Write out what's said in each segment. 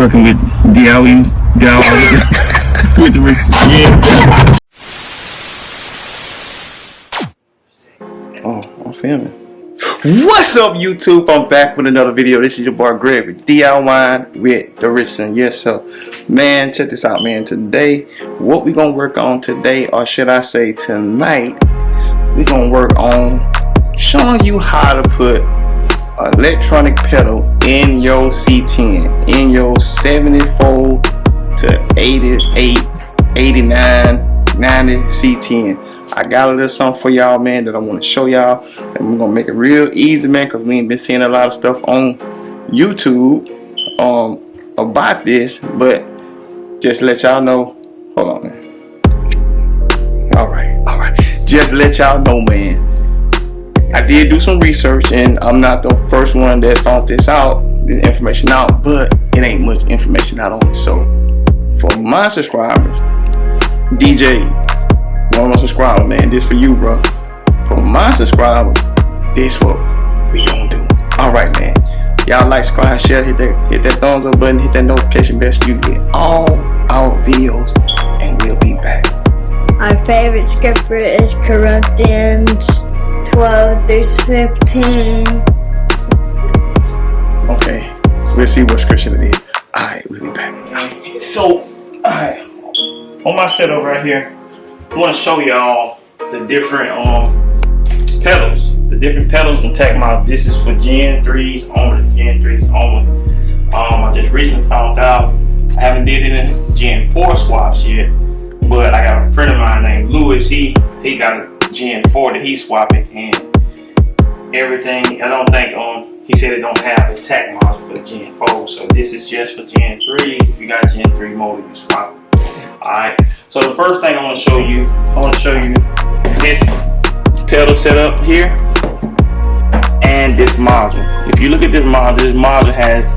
working with D.I.Y with the wrist. Yeah. Oh, I'm filming. What's up, YouTube? I'm back with another video. This is your boy Greg with D.I.Y with the wrist. Yes, sir. Man, check this out, man. Today, what we gonna work on today, or should I say tonight, we gonna work on showing you how to put an electronic pedal in your C10, in your 74 to 88, 89, 90 C10. I got a little something for y'all, man, that I want to show y'all, and we're gonna make it real easy, man, because we ain't been seeing a lot of stuff on YouTube about this, but just let y'all know. Hold on, man. All right, just let y'all know, man, I did do some research, and I'm not the first one that found this information out, but it ain't much information out on it. So for my subscribers, DJ, one more subscriber, man, this for you, bro. For my subscribers, this what we gonna do. All right, man, y'all like, subscribe, share, hit that thumbs up button, hit that notification bell so you get all our videos, and we'll be back. Our favorite scripture is Corinthians 12 through 15. Okay, we'll see what scripture it is. Alright, we'll be back. So, alright, on my setup right here, I want to show y'all the different pedals. The different pedals and tech models. This is for Gen 3s only. Gen 3s only. I just recently found out, I haven't did it in Gen 4 swaps yet, but I got a friend of mine named Lewis. He got a Gen 4 that he's swapping, and everything, I don't think he said it don't have a tech module for the Gen 4, so this is just for Gen 3s. If you got Gen 3 motor, you swap it. Alright, so the first thing I want to show you this pedal setup here and this module. If you look at this module has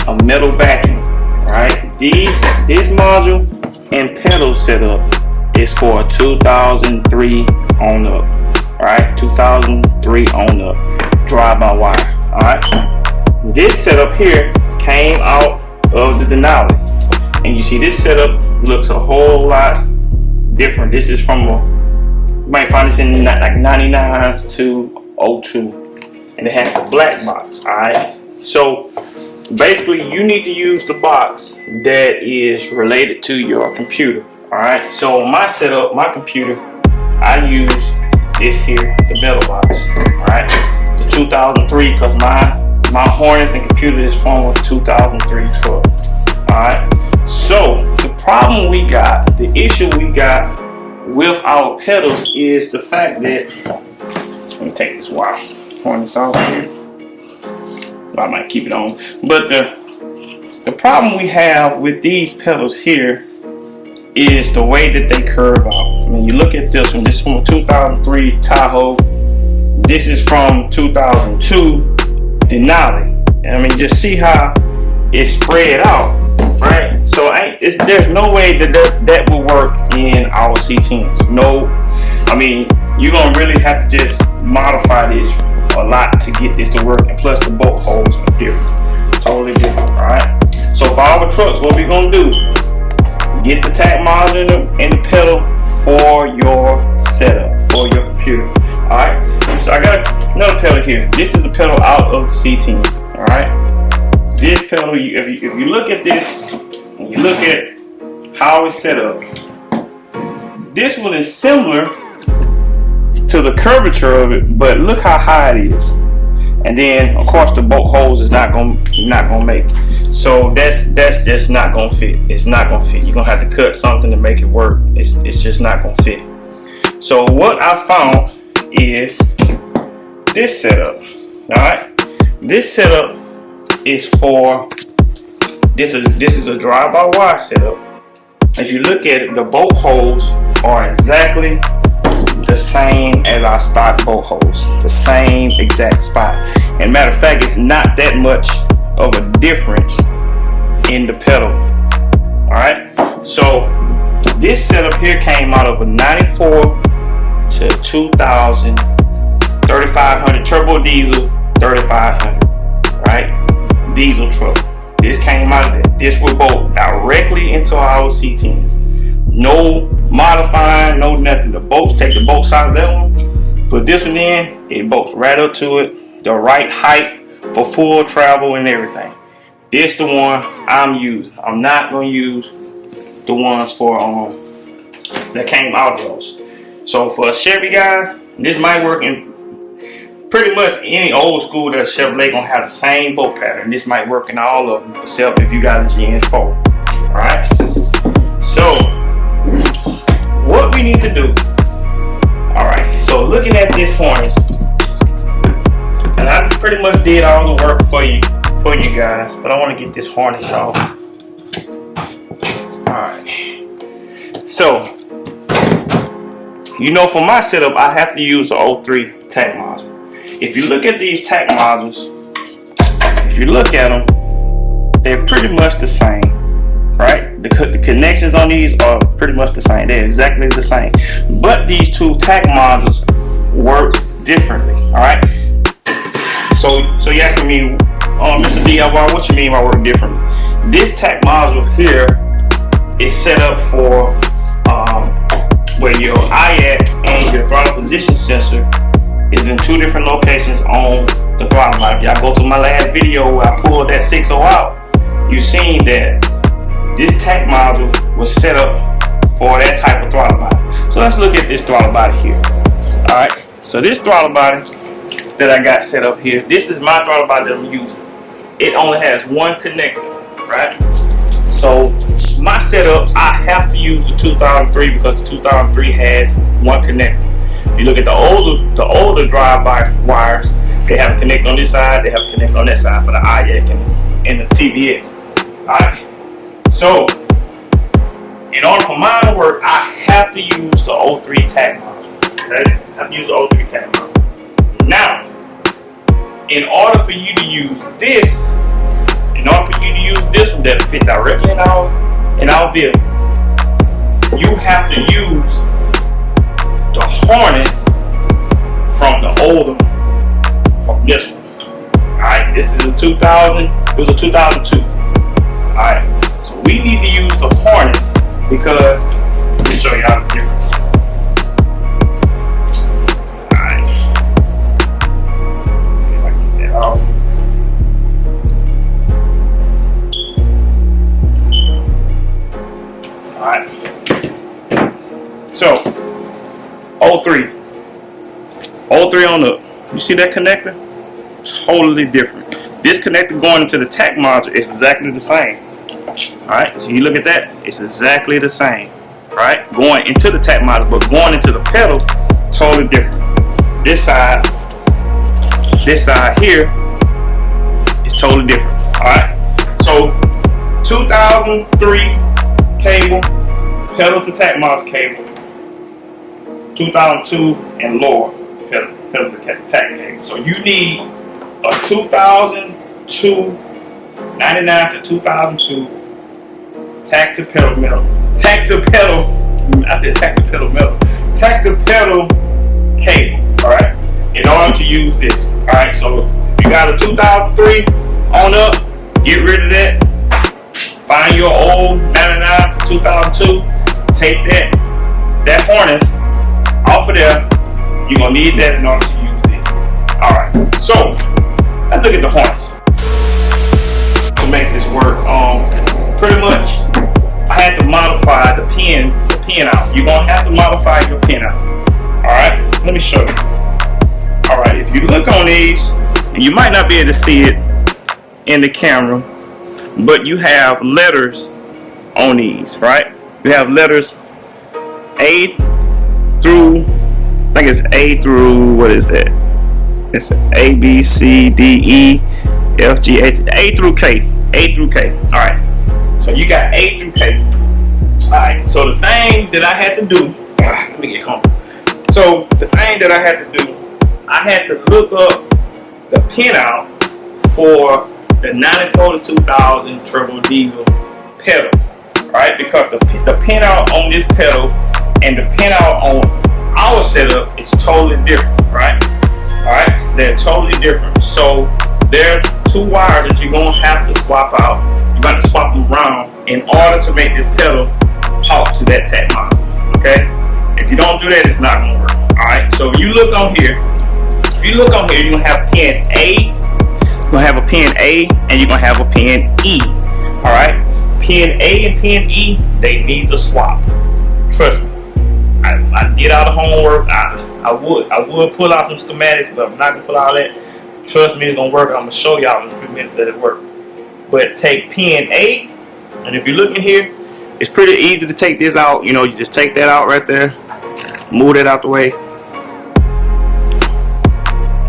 a metal backing, right? This module and pedal setup is for a 2003 on up, right? 2003 on up, drive-by-wire. Alright, this setup here came out of the Denali, and you see this setup looks a whole lot different. This is from you might find this in like 99s to 02, and it has the black box. Alright, so basically you need to use the box that is related to your computer. Alright, so my setup, my computer, I use this here, the metal box. Alright, the 2003, because my harness and computer is from a 2003 truck. Alright, so the problem we got, the issue we got with our pedals is the fact that, let me take this wire harness off here. I might keep it on, but the problem we have with these pedals here is the way that they curve out. When you look at this one, this is from a 2003 Tahoe. This is from 2002 Denali. I mean, just see how it's spread out, right? So there's no way that will work in our C10s. No, I mean, you're gonna really have to just modify this a lot to get this to work, and plus the bolt holes are different, totally different. All right. So for our trucks, what we're gonna do? Get the tach module and the pedal for your setup, for your computer. Alright, so I got another pedal here. This is a pedal out of the C10. Alright, this pedal, if you look at this, and you look at how it's set up, this one is similar to the curvature of it, but look how high it is. And then of course the bolt holes is not gonna make it. So that's just not gonna fit. It's not gonna fit. You're gonna have to cut something to make it work. It's just not gonna fit. So what I found is this setup. Alright, this setup is for this is a drive-by-wire setup. If you look at it, the bolt holes are exactly the same as our stock bolt holes, the same exact spot. And matter of fact, it's not that much of a difference in the pedal. Alright, so this setup here came out of a 94 to 2000 3500 turbo diesel 3500, right? Diesel truck. This came out of that. This will bolt directly into our C10s. No modifying, no nothing. The bolts, take the bolts out of that one, put this one in, it bolts right up to it. The right height for full travel and everything. This the one I'm using. I'm not gonna use the ones for that came out of those. So for Chevy guys, this might work in pretty much any old school that Chevrolet gonna have the same bolt pattern. This might work in all of them, except if you got a GN4. Alright? So what we need to do. Alright, so looking at this harness, and I pretty much did all the work for you guys, but I want to get this harness off. Alright. So you know, for my setup, I have to use the 03 tack module. If you look at these tack modules, if you look at them, they're pretty much the same, right? The connections on these are pretty much the same. They're exactly the same. But these two tack modules work differently, all right? So you asking me, Mr. D.I.Y, what you mean by work differently? This tack module here is set up for where your IAC and your throttle position sensor is in two different locations on the throttle body. If y'all go to my last video where I pulled that 6.0 out, you seen that this tack module was set up for that type of throttle body. So let's look at this throttle body here. Alright, so this throttle body that I got set up here, this is my throttle body that I'm using. It only has one connector, right? So my setup, I have to use the 2003 because the 2003 has one connector. If you look at the older drive-by wires, they have a connect on this side, they have a connect on that side for the IAC and the TBS. Alright. So in order for mine to work, I have to use the 03 tack module. Okay? I have to use the 03 tack module. Now, in order for you to use this, one that fit directly in our vehicle, you have to use the harness from the older, from this one. Alright, this is a 2000, it was a 2002. Alright, so we need to use the harness because, let me show y'all the difference. Alright, see if I can get that off. Alright, so 03 on up. You see that connector? Totally different. This connector going into the tack module is exactly the same. Alright, so you look at that, it's exactly the same. Right? Going into the tack module, but going into the pedal, totally different. This side here is totally different. Alright, so 2003 cable, pedal to tack module cable, 2002 and lower pedal to tack cable. So you need a 2002, 99 to 2002 tack to pedal metal. Tack to pedal cable. Alright, in order to use this. Alright, so if you got a 2003 on up, get rid of that. Find your old 99 to 2002. Take that harness off of there. You're gonna need that in order to use this. Alright, so let's look at the harness to make this work. Pretty much I had to modify the pin out. You're gonna have to modify your pin out. Alright, let me show you. Alright, if you look on these, and you might not be able to see it in the camera, but you have letters on these, right? You have letters A through, I think it's A through, what is that? It's A, B, C, D, E, F, G, H, A through K. A through K. Alright. So you got A through K. Alright. So the thing that I had to do, let me get comfortable. So the thing that I had to do, I had to look up the pin out for the 94 to 2000 turbo diesel pedal, right? Because the pin out on this pedal and the pin out on our setup is totally different, right? All right, they're totally different. So there's 2 wires that you're gonna have to swap out. You got to swap them around in order to make this pedal talk to that tap module. Okay? If you don't do that, it's not gonna work. Alright, so if you look on here, you're gonna have pin A, you're gonna have a pin A, and you're gonna have a pin E. Alright? Pin A and pin E, they need to swap. Trust me. I did all the homework. I would pull out some schematics, but I'm not gonna pull all that. Trust me, it's gonna work. I'm gonna show y'all in a few minutes that it works. But take pin A, and if you look in here, it's pretty easy to take this out. You know, you just take that out right there, move that out the way.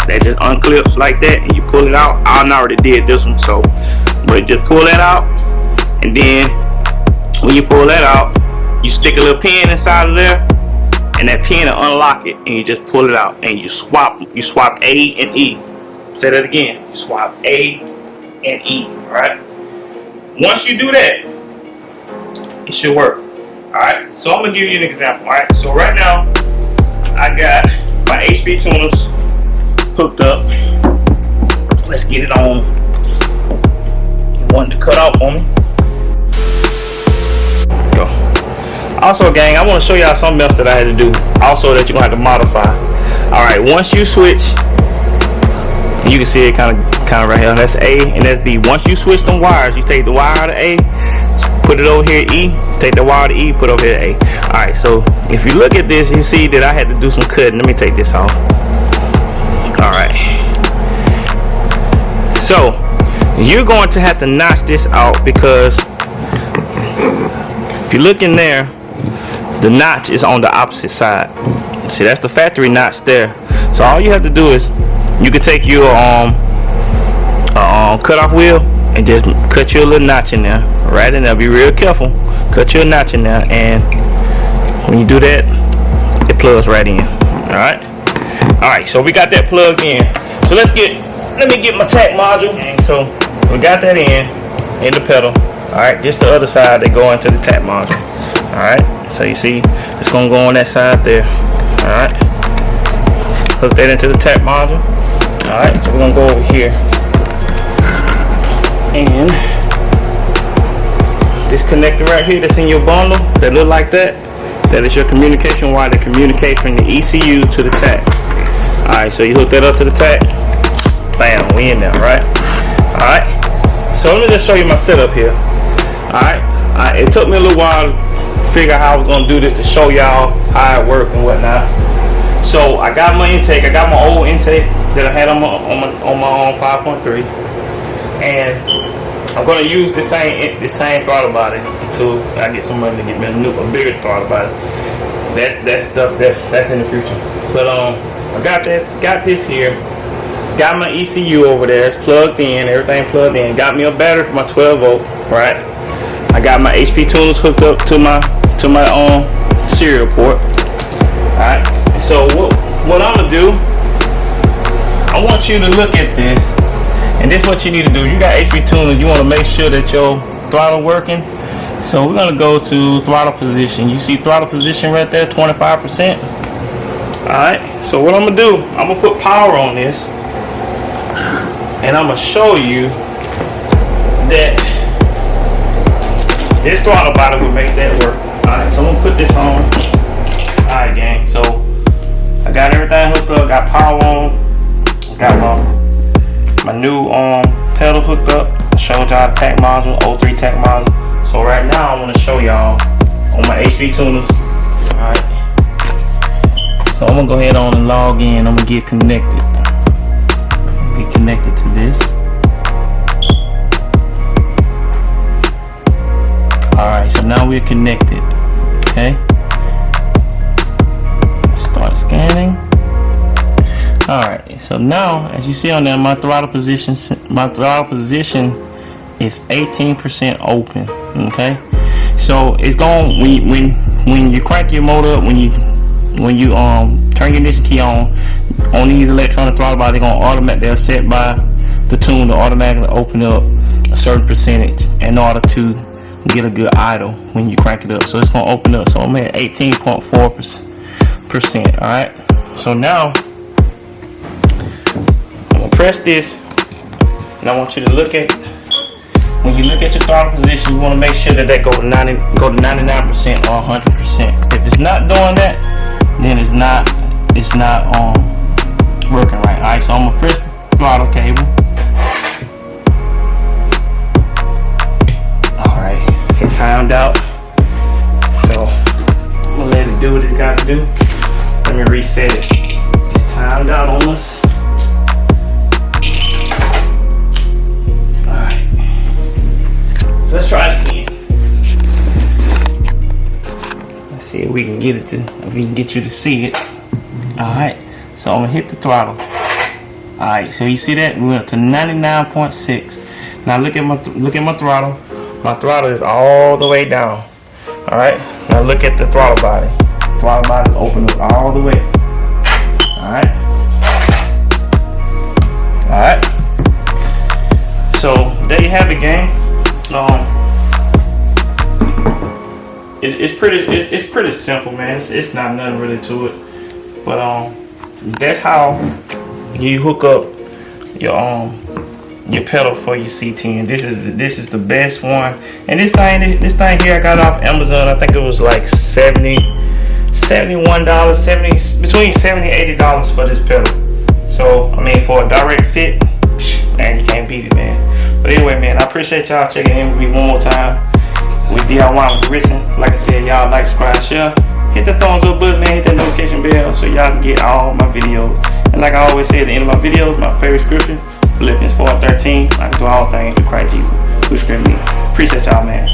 That just unclips like that, and you pull it out. I already did this one, so but just pull that out, and then when you pull that out, you stick a little pin inside of there, and that pin will unlock it, and you just pull it out, and you swap A and E. Say that again. You swap A and E. All right. Once you do that, it should work. All right. So I'm gonna give you an example. All right. So right now, I got my HP tuners hooked up. Let's get it on. One to cut off for me. Go. Also, gang, I want to show y'all something else that I had to do. Also, that you're gonna have to modify. All right. Once you switch, and you can see it kind of right here. That's A and that's B. Once you switch them wires, you take the wire out of A, put it over here E. Take the wire to E, put it over here to A. All right. So if you look at this, you see that I had to do some cutting. Let me take this off. All right. So you're going to have to notch this out, because if you look in there, the notch is on the opposite side. See, that's the factory notch there. So all you have to do is you can take your cutoff wheel and just cut your little notch in there, right in there. Be real careful. Cut your notch in there, and when you do that, it plugs right in. All right. All right. So we got that plugged in. So let me get my tack module. So we got that in the pedal. All right. Just the other side that go into the tack module. All right. So you see, it's gonna go on that side there. All right. Hook that into the tack module. All right. So we're gonna go over here, and this connector right here that's in your bundle that look like that is your communication wire that communicates from the ECU to the tack. Alright, so you hook that up to the tack. Bam, we in there, right? Alright, so let me just show you my setup here. Alright, it took me a little while to figure out how I was going to do this to show y'all how it worked and whatnot. So I got my intake, I got my old intake that I had on my 5.3, and I'm going to use the same throttle body until I get some money to get me a bigger throttle body. That stuff that's in the future. But I got this here. Got my ECU over there. It's plugged in. Everything plugged in. Got me a battery for my 12 volt. Right. I got my HP tuners hooked up to my serial port. All right. And so what I'm gonna do? I want you to look at this. And this is what you need to do. You got HP tuners. You want to make sure that your throttle working. So we're gonna go to throttle position. You see throttle position right there, 25%. All right. So what I'm gonna do? I'm gonna put power on this, and I'm gonna show you that this throttle body will make that work. All right. So I'm gonna put this on. All right, gang. So I got everything hooked up. Got power on. Got my new pedal hooked up. I showed y'all the tack module, 03 tack module. So right now I want to show y'all on my HP tuners. Alright. So I'm gonna go ahead on and log in. I'm gonna get connected. Get connected to this. Alright, so now we're connected. Okay. Start scanning. Alright, so now as you see on there, my throttle position is 18% open. Okay, so it's going when you crank your motor up, when you turn your ignition key on these electronic throttle bodies, they're set by the tune to automatically open up a certain percentage in order to get a good idle when you crank it up. So it's gonna open up. So I'm at 18.4%. All right, so now I'm gonna press this. And I want you to look at, when you look at your throttle position, you want to make sure that go to 99% or 100%. If it's not doing that, then it's not working right. Alright, so I'm gonna press the throttle cable. Alright, it timed out. So I'm gonna let it do what it gotta do. Let me reset it. It's timed out on us. Alright. So let's try it again. Let's see if we can get it to, if we can get you to see it. Alright, so I'm gonna hit the throttle. Alright, so you see that? We went to 99.6. Now look at my throttle. My throttle is all the way down. Alright, now look at the throttle body. Throttle body is open up all the way. Alright. Alright. So there you have it, gang. It's pretty simple, man. It's not nothing really to it. But that's how you hook up your pedal for your C10. This is the best one. And this thing here I got off Amazon. I think it was like $71, between $70 and $80 for this pedal. So I mean, for a direct fit, man, you can't beat it, man. But anyway, man, I appreciate y'all checking in with me one more time with D.I.Y with Ricin. Like I said, y'all like, subscribe, share. Hit the thumbs up button, man. Hit that notification bell so y'all can get all my videos. And like I always say at the end of my videos, my favorite scripture, Philippians 4:13. I can do all things through Christ Jesus who strengthens me. Appreciate y'all, man.